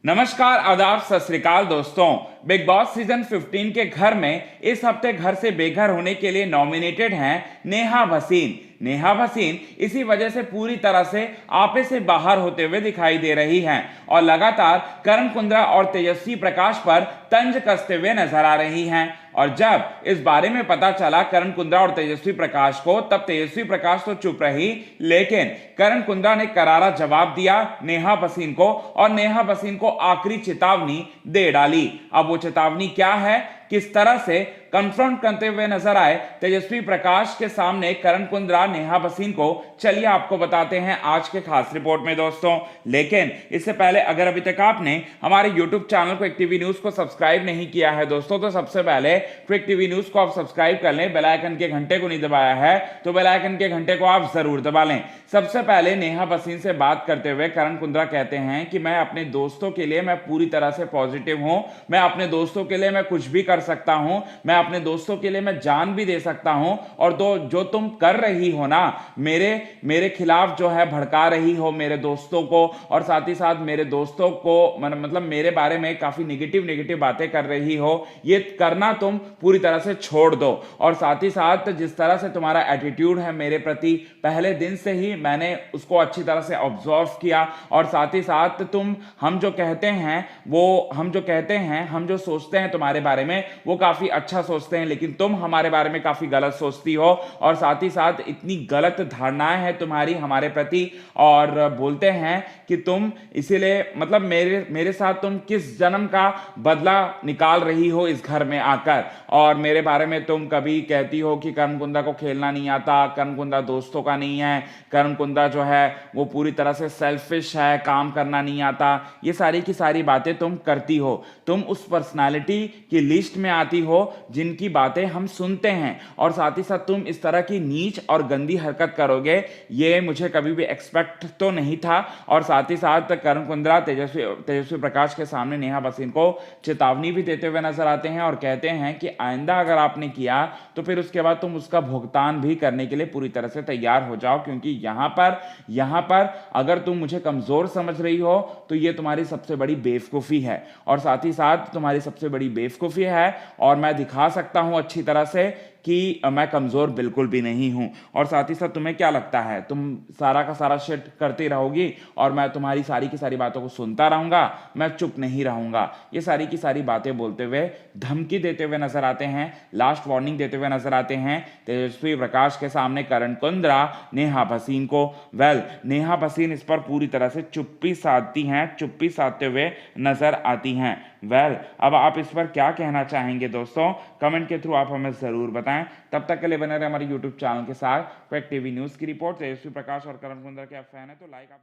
नमस्कार, आदाब, सत श्री अकाल दोस्तों। बिग बॉस सीजन 15 के घर में इस हफ्ते घर से बेघर होने के लिए नॉमिनेटेड हैं नेहा भसीन। नेहा भसीन इसी वजह से पूरी तरह से आपे से बाहर होते हुए दिखाई दे रही हैं और लगातार करण कुंद्रा और तेजस्वी प्रकाश पर तंज कसते हुए नजर आ रही हैं। और जब इस बारे में पता चला करण कुंद्रा और तेजस्वी प्रकाश को, तब तेजस्वी प्रकाश तो चुप रही, लेकिन करण कुंद्रा ने करारा जवाब दिया नेहा भसीन को और नेहा भसीन को आखिरी चेतावनी दे डाली। अब वो चेतावनी क्या है, किस तरह से कन्फ्रंट करते हुए नजर आए तेजस्वी प्रकाश के सामने करण कुंद्रा नेहा भसीन को, चलिए आपको बताते हैं आज के खास रिपोर्ट में दोस्तों। लेकिन इससे पहले अगर अभी तक आपने हमारे YouTube channel quick TV news को सब्सक्राइब नहीं किया है दोस्तों, तो सबसे पहले क्विक टीवी न्यूज को आप सब्सक्राइब कर लें। बेल आइकन के घंटे को नहीं दबाया है तो बेल आइकन के घंटे को आप जरूर दबा लें। सबसे पहले नेहा भसीन से बात करते हुए करण कुंद्रा कहते हैं कि मैं अपने दोस्तों के लिए मैं पूरी तरह से पॉजिटिव हूं, मैं अपने दोस्तों के लिए मैं कुछ भी कर सकता हूं, मैं अपने दोस्तों के लिए मैं जान भी दे सकता हूं। और जो तुम कर रही हो ना, मेरे खिलाफ जो है भड़का रही हो मेरे दोस्तों को, और साथ ही साथ मेरे दोस्तों को मतलब मेरे बारे में काफी निगेटिव बातें कर रही हो, ये करना तुम पूरी तरह से छोड़ दो। और साथ ही साथ जिस तरह से तुम्हारा एटीट्यूड है मेरे प्रति, पहले दिन से ही मैंने उसको अच्छी तरह से ऑब्जर्व किया। और साथ ही साथ तुम हम जो कहते हैं हम जो सोचते हैं तुम्हारे बारे में वो काफी अच्छा सोचते हैं, लेकिन तुम हमारे बारे में काफी गलत सोचती हो। और साथ ही साथ इतनी गलत धारणाएं हैं तुम्हारी हमारे प्रति, और बोलते हैं कि तुम इसीलिए मतलब मेरे साथ तुम किस जन्म का बदला निकाल रही हो इस घर में आकर। और मेरे बारे में तुम कभी कहती हो कि करण कुंद्रा को खेलना नहीं आता, करण कुंद्रा दोस्तों का नहीं है, करण कुंद्रा जो है वो पूरी तरह से सेल्फिश है, काम करना नहीं आता। ये सारी की सारी बातें तुम करती हो। तुम उस पर्सनालिटी की लिस्ट में आती हो जिनकी बातें हम सुनते हैं, और साथ ही साथ तुम इस तरह की नीच और गंदी हरकत करोगे ये मुझे कभी भी एक्सपेक्ट तो नहीं था। और साथ ही साथ करण कुंद्रा तेजस्वी प्रकाश के सामने नेहा भसीन को चेतावनी भी देते हुए नजर आते हैं और कहते हैं कि आइंदा अगर आपने किया तो फिर उसके बाद तुम उसका भुगतान भी करने के लिए पूरी तरह से तैयार हो जाओ, क्योंकि यहां पर अगर तुम मुझे कमजोर समझ रही हो तो ये तुम्हारी सबसे बड़ी बेवकूफी है। और साथ ही साथ तुम्हारी सबसे बड़ी बेवकूफी है, और मैं दिखा सकता हूं अच्छी तरह से कि मैं कमजोर बिल्कुल भी नहीं हूं। और साथ ही साथ तुम्हें क्या लगता है तुम सारा का सारा शिट करती रहोगी और मैं तुम्हारी सारी की सारी बातों को सुनता रहूंगा, मैं चुप नहीं रहूंगा। ये सारी की सारी बातें बोलते हुए धमकी देते हुए नजर आते हैं, लास्ट वार्निंग देते हुए नजर आते हैं तेजस्वी प्रकाश के सामने करण कुंद्रा नेहा भसीन को। नेहा भसीन इस पर पूरी तरह से चुप्पी साधते हुए नजर आती हैं। अब आप इस पर क्या कहना चाहेंगे दोस्तों, कमेंट के थ्रू आप हमें जरूर बताएं। तब तक के लिए बने रहे हमारे YouTube चैनल के साथ। क्विक टीवी न्यूज की रिपोर्ट। तेजस्वी प्रकाश और करण कुंद्रा के आप फैन है तो लाइक आप